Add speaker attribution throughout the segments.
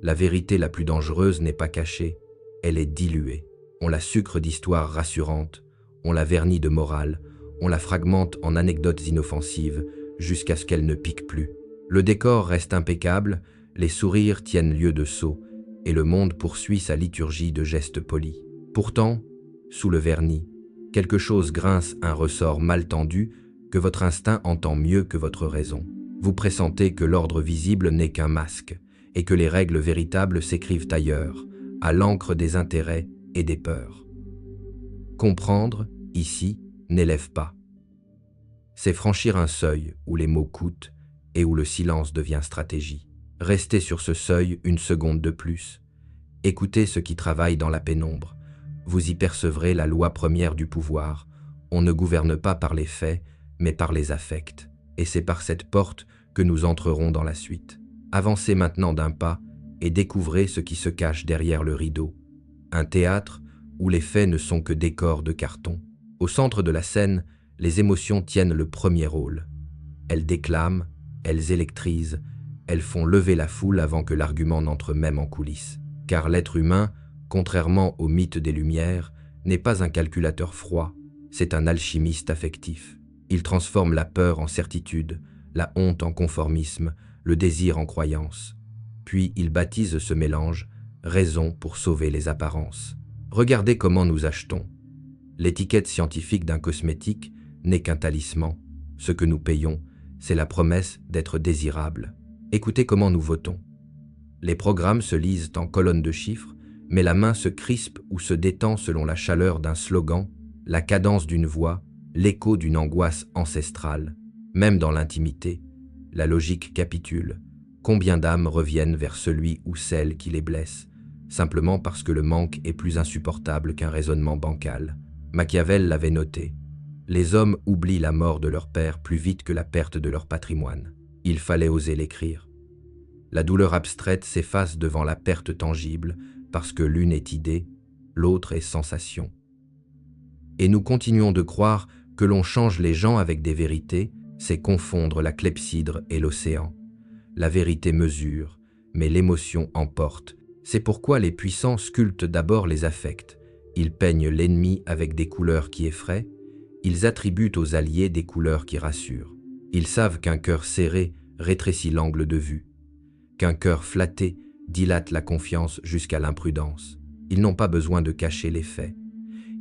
Speaker 1: La vérité la plus dangereuse n'est pas cachée, elle est diluée. On la sucre d'histoires rassurantes, on la vernit de morale, on la fragmente en anecdotes inoffensives jusqu'à ce qu'elle ne pique plus. Le décor reste impeccable, les sourires tiennent lieu de sceau, et le monde poursuit sa liturgie de gestes polis. Pourtant, sous le vernis, quelque chose grince, un ressort mal tendu que votre instinct entend mieux que votre raison. Vous pressentez que l'ordre visible n'est qu'un masque, et que les règles véritables s'écrivent ailleurs, à l'encre des intérêts et des peurs. Comprendre, ici, n'élève pas. C'est franchir un seuil où les mots coûtent et où le silence devient stratégie. Restez sur ce seuil une seconde de plus. Écoutez ceux qui travaillent dans la pénombre. Vous y percevrez la loi première du pouvoir. On ne gouverne pas par les faits, mais par les affects. Et c'est par cette porte que nous entrerons dans la suite. Avancez maintenant d'un pas et découvrez ce qui se cache derrière le rideau. Un théâtre où les faits ne sont que décors de carton. Au centre de la scène, les émotions tiennent le premier rôle. Elles déclament, elles électrisent, elles font lever la foule avant que l'argument n'entre même en coulisses. Car l'être humain, contrairement au mythe des Lumières, n'est pas un calculateur froid, c'est un alchimiste affectif. Il transforme la peur en certitude, la honte en conformisme, le désir en croyance. Puis il baptise ce mélange « raison pour sauver les apparences ». Regardez comment nous achetons. L'étiquette scientifique d'un cosmétique n'est qu'un talisman. Ce que nous payons, c'est la promesse d'être désirable. Écoutez comment nous votons. Les programmes se lisent en colonnes de chiffres, mais la main se crispe ou se détend selon la chaleur d'un slogan, la cadence d'une voix, l'écho d'une angoisse ancestrale. Même dans l'intimité, la logique capitule. Combien d'âmes reviennent vers celui ou celle qui les blesse, simplement parce que le manque est plus insupportable qu'un raisonnement bancal. Machiavel l'avait noté. Les hommes oublient la mort de leur père plus vite que la perte de leur patrimoine. Il fallait oser l'écrire. La douleur abstraite s'efface devant la perte tangible parce que l'une est idée, l'autre est sensation. Et nous continuons de croire que l'on change les gens avec des vérités, c'est confondre la clepsydre et l'océan. La vérité mesure, mais l'émotion emporte. C'est pourquoi les puissants sculptent d'abord les affects. Ils peignent l'ennemi avec des couleurs qui effraient, ils attribuent aux alliés des couleurs qui rassurent. Ils savent qu'un cœur serré rétrécit l'angle de vue, qu'un cœur flatté dilate la confiance jusqu'à l'imprudence. Ils n'ont pas besoin de cacher les faits.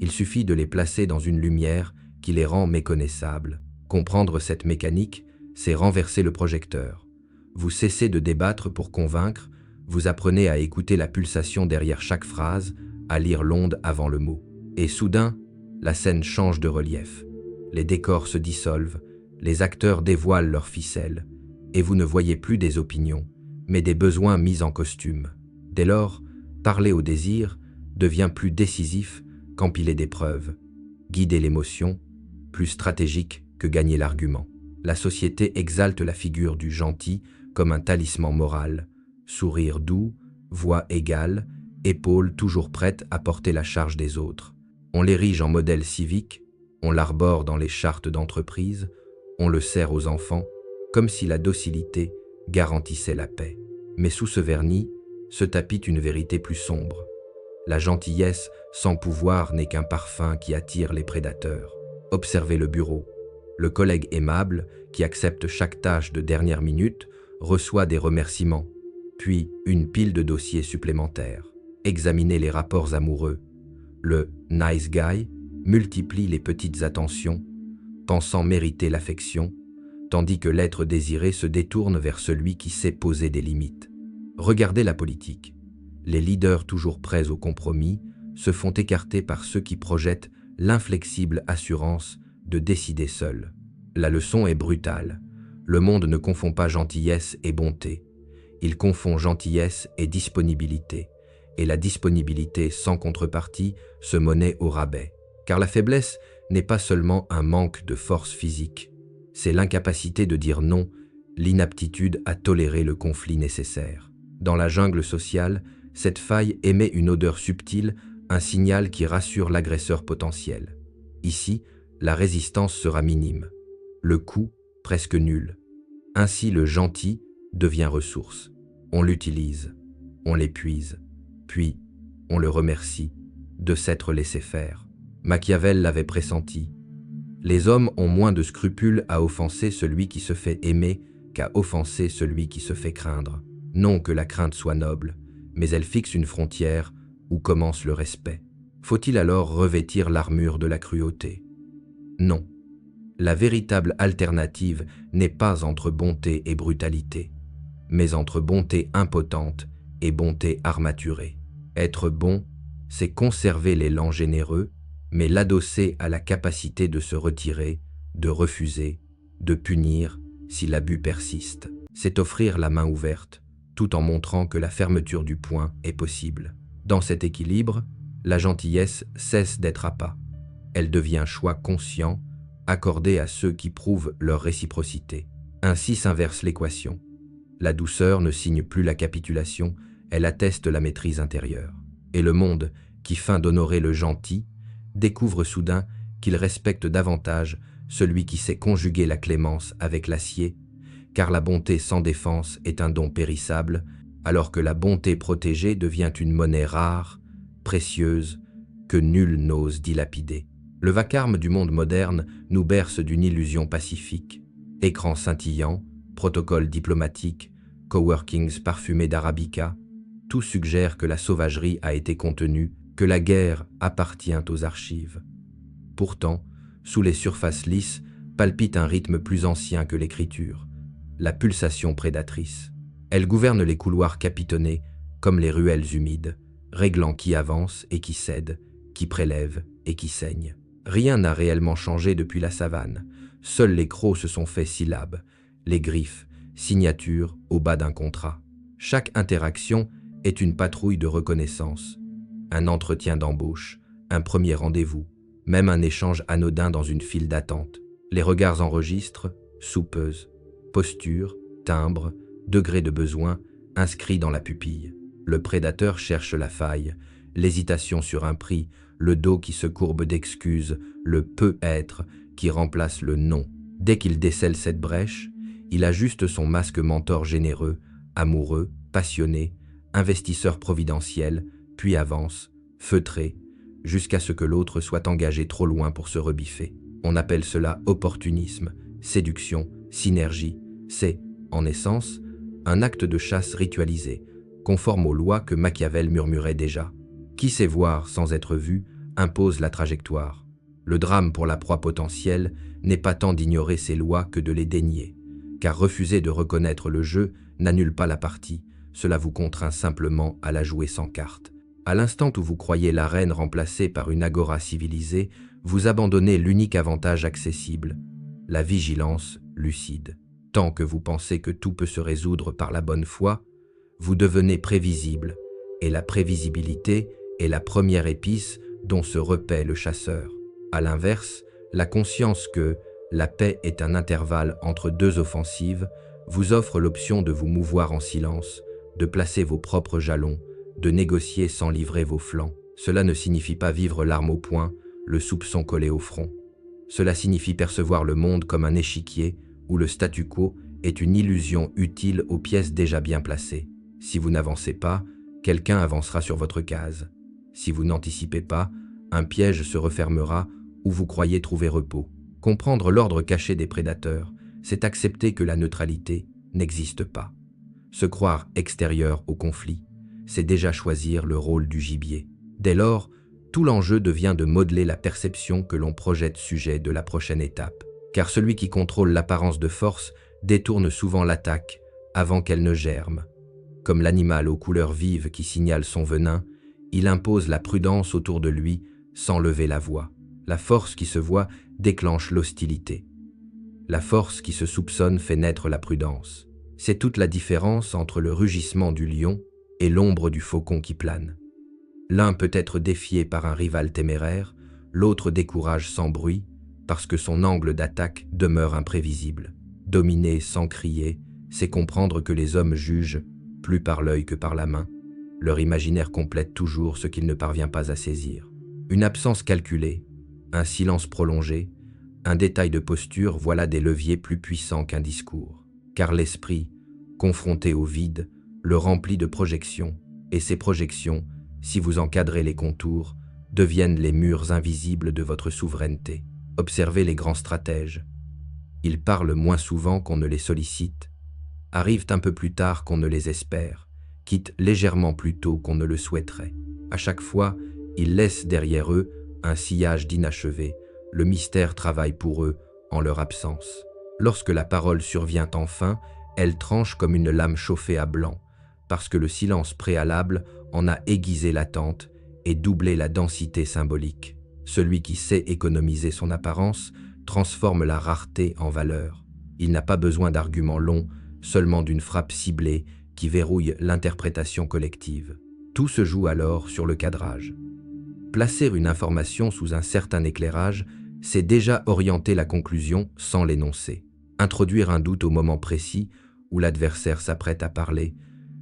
Speaker 1: Il suffit de les placer dans une lumière qui les rend méconnaissables. Comprendre cette mécanique, c'est renverser le projecteur. Vous cessez de débattre pour convaincre, vous apprenez à écouter la pulsation derrière chaque phrase, à lire l'onde avant le mot. Et soudain, la scène change de relief. Les décors se dissolvent, les acteurs dévoilent leurs ficelles, et vous ne voyez plus des opinions, mais des besoins mis en costume. Dès lors, parler au désir devient plus décisif qu'empiler des preuves, guider l'émotion, plus stratégique que gagner l'argument. La société exalte la figure du gentil comme un talisman moral, sourire doux, voix égale, épaules toujours prêtes à porter la charge des autres. On l'érige en modèle civique, on l'arbore dans les chartes d'entreprise, on le sert aux enfants, comme si la docilité garantissait la paix. Mais sous ce vernis se tapit une vérité plus sombre. La gentillesse sans pouvoir n'est qu'un parfum qui attire les prédateurs. Observez le bureau. Le collègue aimable, qui accepte chaque tâche de dernière minute, reçoit des remerciements, puis une pile de dossiers supplémentaires. Examinez les rapports amoureux. Le « nice guy » multiplie les petites attentions, pensant mériter l'affection, tandis que l'être désiré se détourne vers celui qui sait poser des limites. Regardez la politique. Les leaders toujours prêts au compromis se font écarter par ceux qui projettent l'inflexible assurance de décider seuls. La leçon est brutale. Le monde ne confond pas gentillesse et bonté. Il confond gentillesse et disponibilité. Et la disponibilité sans contrepartie se monnaie au rabais. Car la faiblesse n'est pas seulement un manque de force physique. C'est l'incapacité de dire non, l'inaptitude à tolérer le conflit nécessaire. Dans la jungle sociale, cette faille émet une odeur subtile, un signal qui rassure l'agresseur potentiel. Ici, la résistance sera minime, le coût presque nul. Ainsi le gentil devient ressource. On l'utilise, on l'épuise, puis on le remercie de s'être laissé faire. Machiavel l'avait pressenti. Les hommes ont moins de scrupules à offenser celui qui se fait aimer qu'à offenser celui qui se fait craindre. Non que la crainte soit noble, mais elle fixe une frontière où commence le respect. Faut-il alors revêtir l'armure de la cruauté? Non. La véritable alternative n'est pas entre bonté et brutalité, mais entre bonté impotente et bonté armaturée. Être bon, c'est conserver l'élan généreux, mais l'adosser à la capacité de se retirer, de refuser, de punir si l'abus persiste. C'est offrir la main ouverte, tout en montrant que la fermeture du poing est possible. Dans cet équilibre, la gentillesse cesse d'être appât. Elle devient choix conscient, accordé à ceux qui prouvent leur réciprocité. Ainsi s'inverse l'équation. La douceur ne signe plus la capitulation, elle atteste la maîtrise intérieure. Et le monde, qui feint d'honorer le gentil, découvre soudain qu'il respecte davantage celui qui sait conjuguer la clémence avec l'acier, car la bonté sans défense est un don périssable, alors que la bonté protégée devient une monnaie rare, précieuse, que nul n'ose dilapider. Le vacarme du monde moderne nous berce d'une illusion pacifique. Écrans scintillants, protocoles diplomatiques, coworkings parfumés d'arabica, tout suggère que la sauvagerie a été contenue, que la guerre appartient aux archives. Pourtant, sous les surfaces lisses, palpite un rythme plus ancien que l'écriture, la pulsation prédatrice. Elle gouverne les couloirs capitonnés comme les ruelles humides, réglant qui avance et qui cède, qui prélève et qui saigne. Rien n'a réellement changé depuis la savane. Seuls les crocs se sont fait syllabes, les griffes, signatures au bas d'un contrat. Chaque interaction est une patrouille de reconnaissance, un entretien d'embauche, un premier rendez-vous, même un échange anodin dans une file d'attente. Les regards enregistrent, soupeuses, posture, timbre, degré de besoin, inscrits dans la pupille. Le prédateur cherche la faille, l'hésitation sur un prix, le dos qui se courbe d'excuses, le peut-être qui remplace le non. Dès qu'il décèle cette brèche, il ajuste son masque mentor généreux, amoureux, passionné, investisseur providentiel, puis avance, feutré, jusqu'à ce que l'autre soit engagé trop loin pour se rebiffer. On appelle cela opportunisme, séduction, synergie. C'est, en essence, un acte de chasse ritualisé, conforme aux lois que Machiavel murmurait déjà. Qui sait voir sans être vu impose la trajectoire. Le drame pour la proie potentielle n'est pas tant d'ignorer ces lois que de les dénier, car refuser de reconnaître le jeu n'annule pas la partie, cela vous contraint simplement à la jouer sans carte. À l'instant où vous croyez l'arène remplacée par une agora civilisée, vous abandonnez l'unique avantage accessible, la vigilance lucide. Tant que vous pensez que tout peut se résoudre par la bonne foi, vous devenez prévisible, et la prévisibilité est la première épice dont se repaît le chasseur. À l'inverse, la conscience que la paix est un intervalle entre deux offensives vous offre l'option de vous mouvoir en silence, de placer vos propres jalons, de négocier sans livrer vos flancs. Cela ne signifie pas vivre l'arme au poing, le soupçon collé au front. Cela signifie percevoir le monde comme un échiquier où le statu quo est une illusion utile aux pièces déjà bien placées. Si vous n'avancez pas, quelqu'un avancera sur votre case. Si vous n'anticipez pas, un piège se refermera où vous croyez trouver repos. Comprendre l'ordre caché des prédateurs, c'est accepter que la neutralité n'existe pas. Se croire extérieur au conflit, c'est déjà choisir le rôle du gibier. Dès lors, tout l'enjeu devient de modeler la perception que l'on projette sujet de la prochaine étape. Car celui qui contrôle l'apparence de force détourne souvent l'attaque avant qu'elle ne germe. Comme l'animal aux couleurs vives qui signale son venin, il impose la prudence autour de lui sans lever la voix. La force qui se voit déclenche l'hostilité. La force qui se soupçonne fait naître la prudence. C'est toute la différence entre le rugissement du lion et l'ombre du faucon qui plane. L'un peut être défié par un rival téméraire, l'autre décourage sans bruit parce que son angle d'attaque demeure imprévisible. Dominer sans crier, c'est comprendre que les hommes jugent plus par l'œil que par la main. Leur imaginaire complète toujours ce qu'il ne parvient pas à saisir. Une absence calculée, un silence prolongé, un détail de posture, voilà des leviers plus puissants qu'un discours. Car l'esprit, confronté au vide, le remplit de projections, et ces projections, si vous en cadrez les contours, deviennent les murs invisibles de votre souveraineté. Observez les grands stratèges. Ils parlent moins souvent qu'on ne les sollicite, arrivent un peu plus tard qu'on ne les espère, quittent légèrement plus tôt qu'on ne le souhaiterait. À chaque fois, ils laissent derrière eux un sillage d'inachevé, le mystère travaille pour eux en leur absence. Lorsque la parole survient enfin, elle tranche comme une lame chauffée à blanc, parce que le silence préalable en a aiguisé l'attente et doublé la densité symbolique. Celui qui sait économiser son apparence transforme la rareté en valeur. Il n'a pas besoin d'arguments longs, seulement d'une frappe ciblée qui verrouille l'interprétation collective. Tout se joue alors sur le cadrage. Placer une information sous un certain éclairage, c'est déjà orienter la conclusion sans l'énoncer. Introduire un doute au moment précis où l'adversaire s'apprête à parler,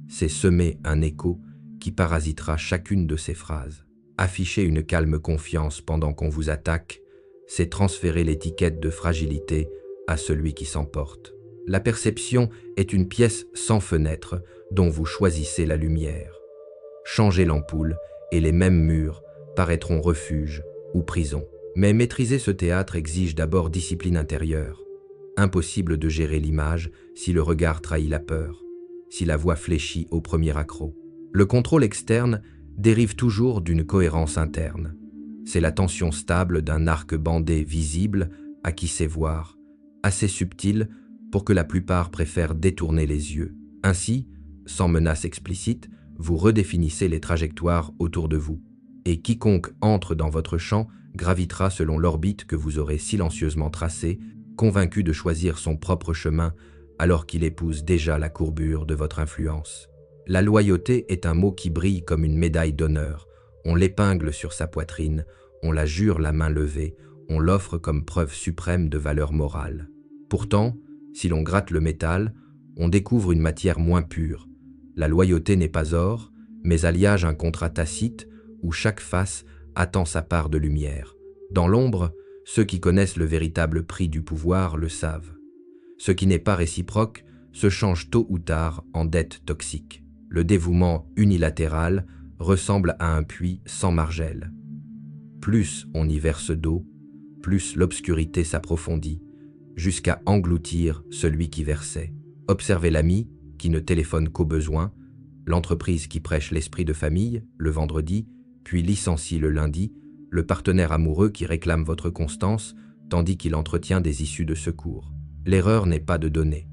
Speaker 1: c'est semer un écho qui parasitera chacune de ses phrases. Afficher une calme confiance pendant qu'on vous attaque, c'est transférer l'étiquette de fragilité à celui qui s'emporte. La perception est une pièce sans fenêtre dont vous choisissez la lumière. Changez l'ampoule et les mêmes murs paraîtront refuge ou prison. Mais maîtriser ce théâtre exige d'abord discipline intérieure. Impossible de gérer l'image si le regard trahit la peur, si la voix fléchit au premier accroc. Le contrôle externe dérive toujours d'une cohérence interne. C'est la tension stable d'un arc bandé visible à qui sait voir, assez subtil pour que la plupart préfèrent détourner les yeux. Ainsi, sans menace explicite, vous redéfinissez les trajectoires autour de vous. Et quiconque entre dans votre champ gravitera selon l'orbite que vous aurez silencieusement tracée, convaincu de choisir son propre chemin alors qu'il épouse déjà la courbure de votre influence. La loyauté est un mot qui brille comme une médaille d'honneur. On l'épingle sur sa poitrine, on la jure la main levée, on l'offre comme preuve suprême de valeur morale. Pourtant, si l'on gratte le métal, on découvre une matière moins pure. La loyauté n'est pas or, mais alliage un contrat tacite où chaque face attend sa part de lumière. Dans l'ombre, ceux qui connaissent le véritable prix du pouvoir le savent. Ce qui n'est pas réciproque se change tôt ou tard en dette toxique. Le dévouement unilatéral ressemble à un puits sans margelle. Plus on y verse d'eau, plus l'obscurité s'approfondit, jusqu'à engloutir celui qui versait. Observez l'ami qui ne téléphone qu'au besoin, l'entreprise qui prêche l'esprit de famille le vendredi, puis licencie le lundi, le partenaire amoureux qui réclame votre constance tandis qu'il entretient des issues de secours. L'erreur n'est pas de donner.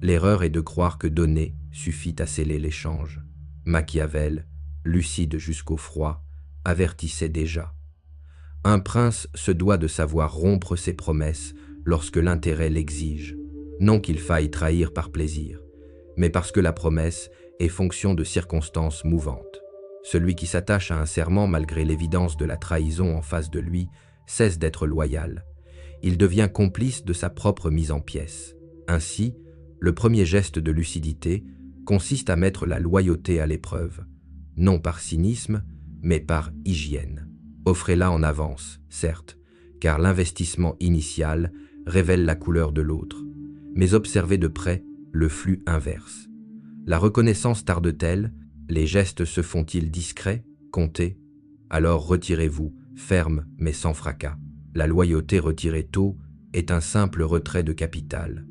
Speaker 1: L'erreur est de croire que donner suffit à sceller l'échange. Machiavel, lucide jusqu'au froid, avertissait déjà. Un prince se doit de savoir rompre ses promesses lorsque l'intérêt l'exige. Non qu'il faille trahir par plaisir, mais parce que la promesse est fonction de circonstances mouvantes. Celui qui s'attache à un serment malgré l'évidence de la trahison en face de lui cesse d'être loyal. Il devient complice de sa propre mise en pièces. Ainsi, le premier geste de lucidité consiste à mettre la loyauté à l'épreuve, non par cynisme, mais par hygiène. Offrez-la en avance, certes, car l'investissement initial révèle la couleur de l'autre, mais observez de près le flux inverse. La reconnaissance tarde-t-elle? Les gestes se font-ils discrets, comptés? Alors retirez-vous, ferme mais sans fracas. La loyauté retirée tôt est un simple retrait de capital.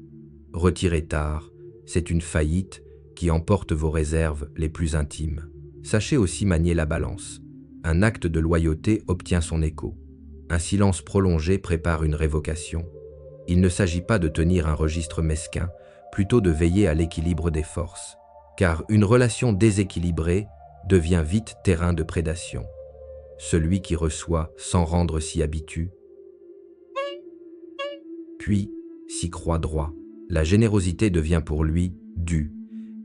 Speaker 1: Retirée tard, c'est une faillite qui emporte vos réserves les plus intimes. Sachez aussi manier la balance. Un acte de loyauté obtient son écho. Un silence prolongé prépare une révocation. Il ne s'agit pas de tenir un registre mesquin, plutôt de veiller à l'équilibre des forces. Car une relation déséquilibrée devient vite terrain de prédation. Celui qui reçoit sans rendre s'y habitue, puis s'y croit droit. La générosité devient pour lui due,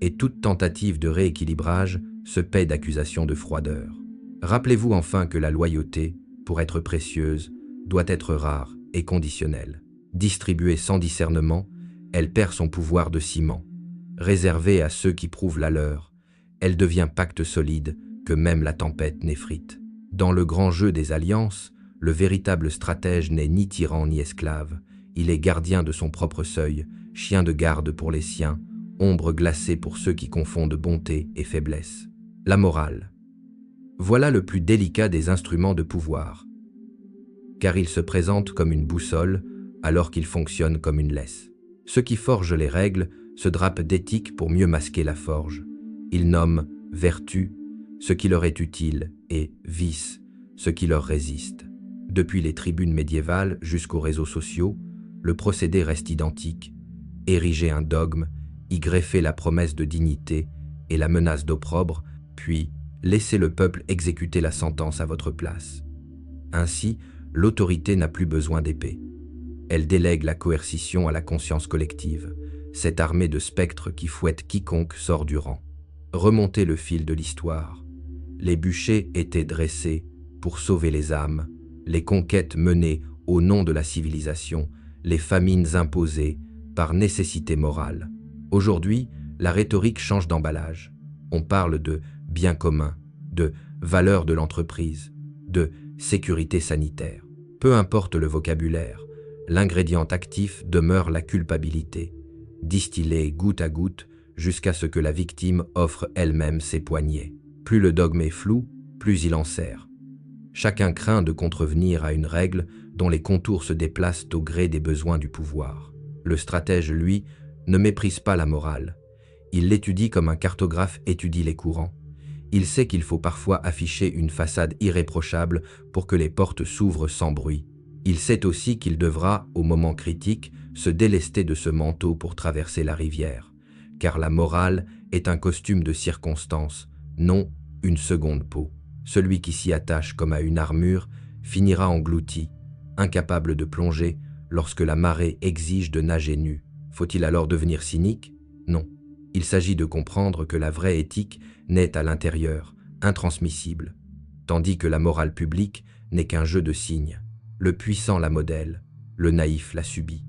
Speaker 1: et toute tentative de rééquilibrage se paie d'accusations de froideur. Rappelez-vous enfin que la loyauté, pour être précieuse, doit être rare et conditionnelle. Distribuée sans discernement, elle perd son pouvoir de ciment. Réservée à ceux qui prouvent la leur, elle devient pacte solide que même la tempête n'effrite. Dans le grand jeu des alliances, le véritable stratège n'est ni tyran ni esclave. Il est gardien de son propre seuil, chien de garde pour les siens, ombre glacée pour ceux qui confondent bonté et faiblesse. La morale. Voilà le plus délicat des instruments de pouvoir, car il se présente comme une boussole alors qu'il fonctionne comme une laisse. Ceux qui forgent les règles se drapent d'éthique pour mieux masquer la forge. Ils nomment vertu ce qui leur est utile et vice ce qui leur résiste. Depuis les tribunes médiévales jusqu'aux réseaux sociaux, le procédé reste identique. Ériger un dogme, y greffer la promesse de dignité et la menace d'opprobre, puis laisser le peuple exécuter la sentence à votre place. Ainsi, l'autorité n'a plus besoin d'épée. Elle délègue la coercition à la conscience collective, cette armée de spectres qui fouette quiconque sort du rang. Remontez le fil de l'histoire. Les bûchers étaient dressés pour sauver les âmes, les conquêtes menées au nom de la civilisation, les famines imposées par nécessité morale. Aujourd'hui, la rhétorique change d'emballage. On parle de bien commun, de valeur de l'entreprise, de sécurité sanitaire. Peu importe le vocabulaire, l'ingrédient actif demeure la culpabilité, distillée goutte à goutte jusqu'à ce que la victime offre elle-même ses poignets. Plus le dogme est flou, plus il en sert. Chacun craint de contrevenir à une règle dont les contours se déplacent au gré des besoins du pouvoir. Le stratège, lui, ne méprise pas la morale. Il l'étudie comme un cartographe étudie les courants. Il sait qu'il faut parfois afficher une façade irréprochable pour que les portes s'ouvrent sans bruit. Il sait aussi qu'il devra, au moment critique, se délester de ce manteau pour traverser la rivière, car la morale est un costume de circonstance, non une seconde peau. Celui qui s'y attache comme à une armure finira englouti, incapable de plonger lorsque la marée exige de nager nu. Faut-il alors devenir cynique? Non. Il s'agit de comprendre que la vraie éthique naît à l'intérieur, intransmissible, tandis que la morale publique n'est qu'un jeu de signes. Le puissant la modèle, le naïf la subit.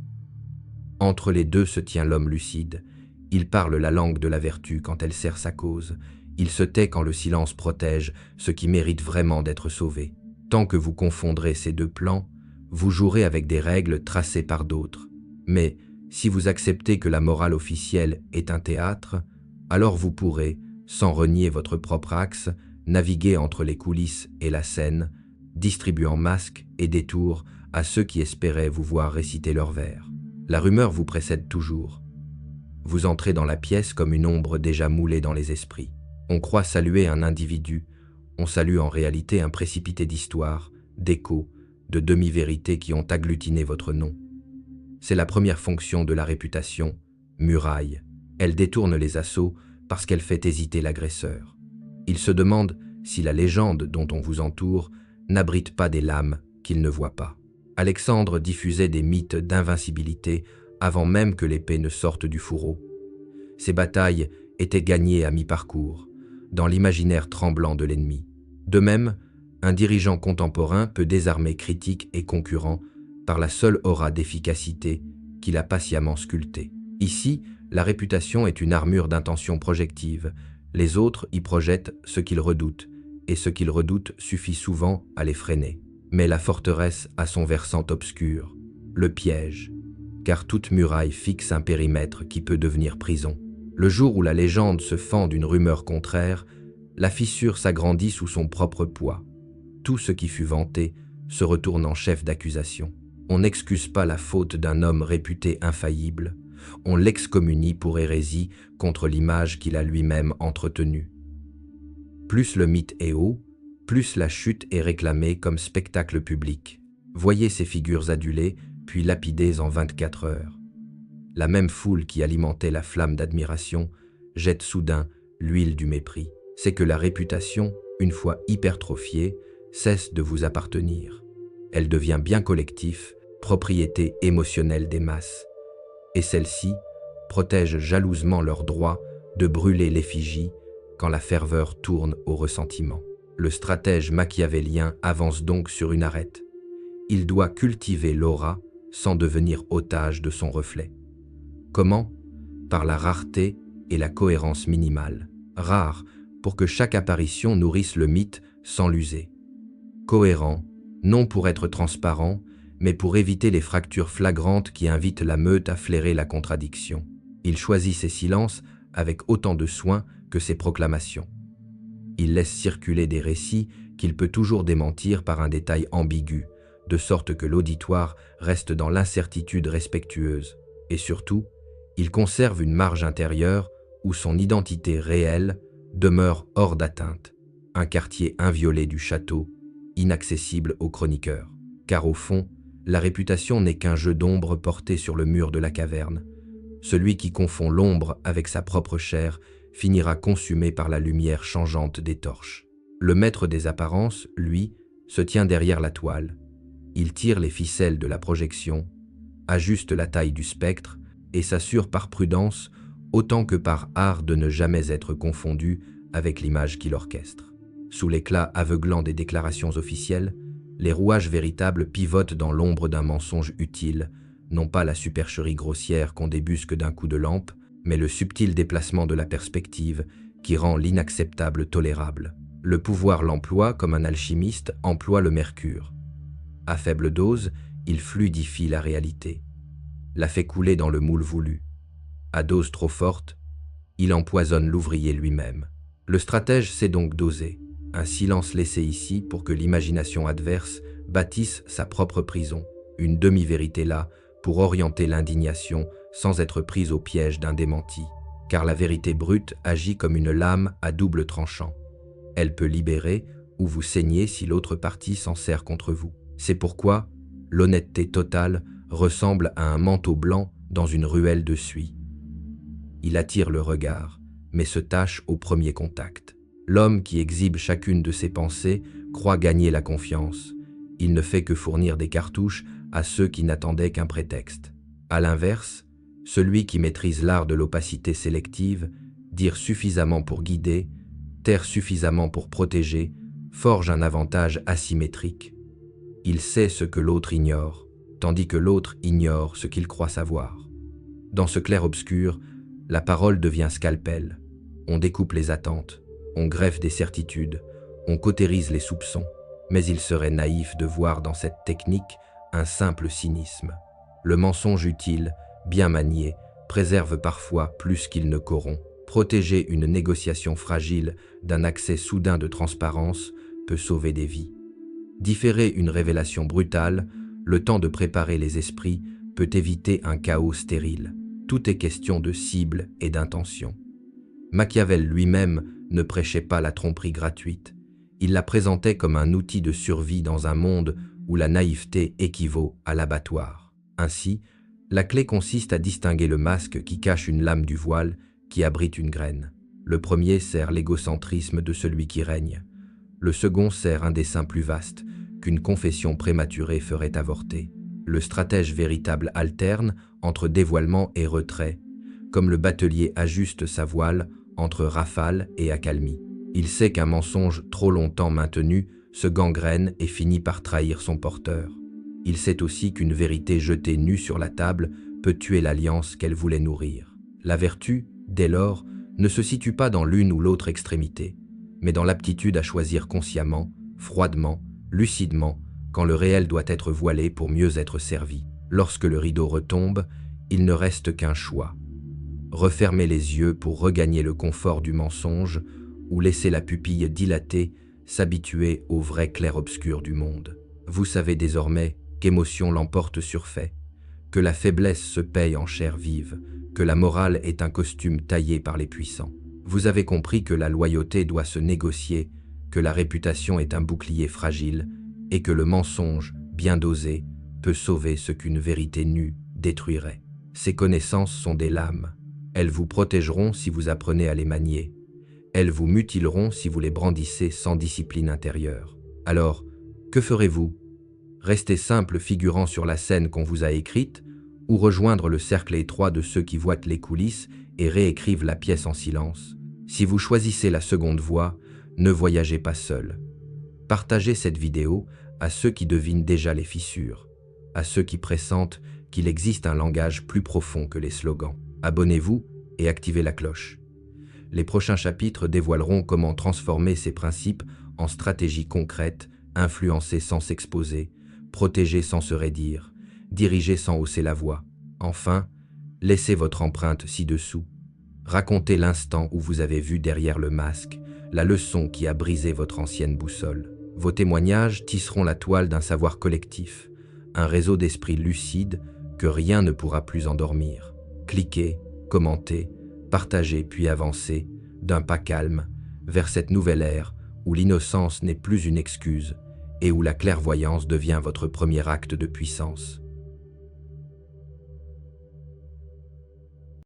Speaker 1: Entre les deux se tient l'homme lucide. Il parle la langue de la vertu quand elle sert sa cause. Il se tait quand le silence protège ce qui mérite vraiment d'être sauvé. Tant que vous confondrez ces deux plans, vous jouerez avec des règles tracées par d'autres. Mais si vous acceptez que la morale officielle est un théâtre, alors vous pourrez, sans renier votre propre axe, naviguer entre les coulisses et la scène, distribuant masques et détours à ceux qui espéraient vous voir réciter leurs vers. La rumeur vous précède toujours. Vous entrez dans la pièce comme une ombre déjà moulée dans les esprits. On croit saluer un individu, on salue en réalité un précipité d'histoire, d'échos, de demi-vérités qui ont agglutiné votre nom. C'est la première fonction de la réputation, muraille. Elle détourne les assauts parce qu'elle fait hésiter l'agresseur. Il se demande si la légende dont on vous entoure n'abrite pas des lames qu'il ne voit pas. Alexandre diffusait des mythes d'invincibilité avant même que l'épée ne sorte du fourreau. Ces batailles étaient gagnées à mi-parcours, dans l'imaginaire tremblant de l'ennemi. De même, un dirigeant contemporain peut désarmer critiques et concurrents par la seule aura d'efficacité qu'il a patiemment sculptée. Ici, la réputation est une armure d'intention projective. Les autres y projettent ce qu'ils redoutent, et ce qu'ils redoutent suffit souvent à les freiner. Mais la forteresse a son versant obscur, le piège, car toute muraille fixe un périmètre qui peut devenir prison. Le jour où la légende se fend d'une rumeur contraire, la fissure s'agrandit sous son propre poids. Tout ce qui fut vanté se retourne en chef d'accusation. On n'excuse pas la faute d'un homme réputé infaillible, on l'excommunie pour hérésie contre l'image qu'il a lui-même entretenue. Plus le mythe est haut, plus la chute est réclamée comme spectacle public. Voyez ces figures adulées, puis lapidées en 24 heures. La même foule qui alimentait la flamme d'admiration jette soudain l'huile du mépris. C'est que la réputation, une fois hypertrophiée, cesse de vous appartenir. Elle devient bien collectif, propriété émotionnelle des masses. Et celles-ci protègent jalousement leur droit de brûler l'effigie quand la ferveur tourne au ressentiment. Le stratège machiavélien avance donc sur une arête. Il doit cultiver l'aura sans devenir otage de son reflet. Comment? Par la rareté et la cohérence minimale. Rare pour que chaque apparition nourrisse le mythe sans l'user. Cohérent, non pour être transparent, mais pour éviter les fractures flagrantes qui invitent la meute à flairer la contradiction. Il choisit ses silences avec autant de soin que ses proclamations. Il laisse circuler des récits qu'il peut toujours démentir par un détail ambigu, de sorte que l'auditoire reste dans l'incertitude respectueuse. Et surtout, il conserve une marge intérieure où son identité réelle demeure hors d'atteinte, un quartier inviolé du château, inaccessible aux chroniqueurs. Car au fond, la réputation n'est qu'un jeu d'ombre porté sur le mur de la caverne. Celui qui confond l'ombre avec sa propre chair finira consumé par la lumière changeante des torches. Le maître des apparences, lui, se tient derrière la toile. Il tire les ficelles de la projection, ajuste la taille du spectre et s'assure par prudence, autant que par art, de ne jamais être confondu avec l'image qu'il orchestre. Sous l'éclat aveuglant des déclarations officielles, les rouages véritables pivotent dans l'ombre d'un mensonge utile, non pas la supercherie grossière qu'on débusque d'un coup de lampe, mais le subtil déplacement de la perspective qui rend l'inacceptable tolérable. Le pouvoir l'emploie comme un alchimiste emploie le mercure. À faible dose, il fluidifie la réalité, la fait couler dans le moule voulu. À dose trop forte, il empoisonne l'ouvrier lui-même. Le stratège sait donc doser, un silence laissé ici pour que l'imagination adverse bâtisse sa propre prison, une demi-vérité là pour orienter l'indignation sans être prise au piège d'un démenti, car la vérité brute agit comme une lame à double tranchant. Elle peut libérer ou vous saigner si l'autre partie s'en sert contre vous. C'est pourquoi l'honnêteté totale ressemble à un manteau blanc dans une ruelle de suie. Il attire le regard, mais se tâche au premier contact. L'homme qui exhibe chacune de ses pensées croit gagner la confiance. Il ne fait que fournir des cartouches à ceux qui n'attendaient qu'un prétexte. À l'inverse, celui qui maîtrise l'art de l'opacité sélective, dire suffisamment pour guider, taire suffisamment pour protéger, forge un avantage asymétrique. Il sait ce que l'autre ignore, tandis que l'autre ignore ce qu'il croit savoir. Dans ce clair-obscur, la parole devient scalpel. On découpe les attentes, on greffe des certitudes, on cautérise les soupçons, mais il serait naïf de voir dans cette technique un simple cynisme. Le mensonge utile, bien manié, préserve parfois plus qu'il ne corrompt. Protéger une négociation fragile d'un accès soudain de transparence peut sauver des vies. Différer une révélation brutale, le temps de préparer les esprits, peut éviter un chaos stérile. Tout est question de cible et d'intention. Machiavel lui-même ne prêchait pas la tromperie gratuite. Il la présentait comme un outil de survie dans un monde où la naïveté équivaut à l'abattoir. Ainsi, la clé consiste à distinguer le masque qui cache une lame du voile qui abrite une graine. Le premier sert l'égocentrisme de celui qui règne. Le second sert un dessein plus vaste qu'une confession prématurée ferait avorter. Le stratège véritable alterne entre dévoilement et retrait, comme le batelier ajuste sa voile entre rafale et accalmie. Il sait qu'un mensonge trop longtemps maintenu se gangrène et finit par trahir son porteur. Il sait aussi qu'une vérité jetée nue sur la table peut tuer l'alliance qu'elle voulait nourrir. La vertu, dès lors, ne se situe pas dans l'une ou l'autre extrémité, mais dans l'aptitude à choisir consciemment, froidement, lucidement, quand le réel doit être voilé pour mieux être servi. Lorsque le rideau retombe, il ne reste qu'un choix. Refermer les yeux pour regagner le confort du mensonge ou laisser la pupille dilatée s'habituer au vrai clair-obscur du monde. Vous savez désormais qu'émotion l'emporte sur fait, que la faiblesse se paye en chair vive, que la morale est un costume taillé par les puissants. Vous avez compris que la loyauté doit se négocier, que la réputation est un bouclier fragile et que le mensonge, bien dosé, peut sauver ce qu'une vérité nue détruirait. Ces connaissances sont des lames. Elles vous protégeront si vous apprenez à les manier. Elles vous mutileront si vous les brandissez sans discipline intérieure. Alors, que ferez-vous? Rester simple figurant sur la scène qu'on vous a écrite ou rejoindre le cercle étroit de ceux qui voient les coulisses et réécrivent la pièce en silence? Si vous choisissez la seconde voie, ne voyagez pas seul. Partagez cette vidéo à ceux qui devinent déjà les fissures, à ceux qui pressentent qu'il existe un langage plus profond que les slogans. Abonnez-vous et activez la cloche. Les prochains chapitres dévoileront comment transformer ces principes en stratégies concrètes, influencer sans s'exposer, protéger sans se raidir, diriger sans hausser la voix. Enfin, laissez votre empreinte ci-dessous. Racontez l'instant où vous avez vu derrière le masque la leçon qui a brisé votre ancienne boussole. Vos témoignages tisseront la toile d'un savoir collectif, un réseau d'esprits lucides que rien ne pourra plus endormir. Cliquez, commentez, partagez puis avancez, d'un pas calme, vers cette nouvelle ère où l'innocence n'est plus une excuse et où la clairvoyance devient votre premier acte de puissance.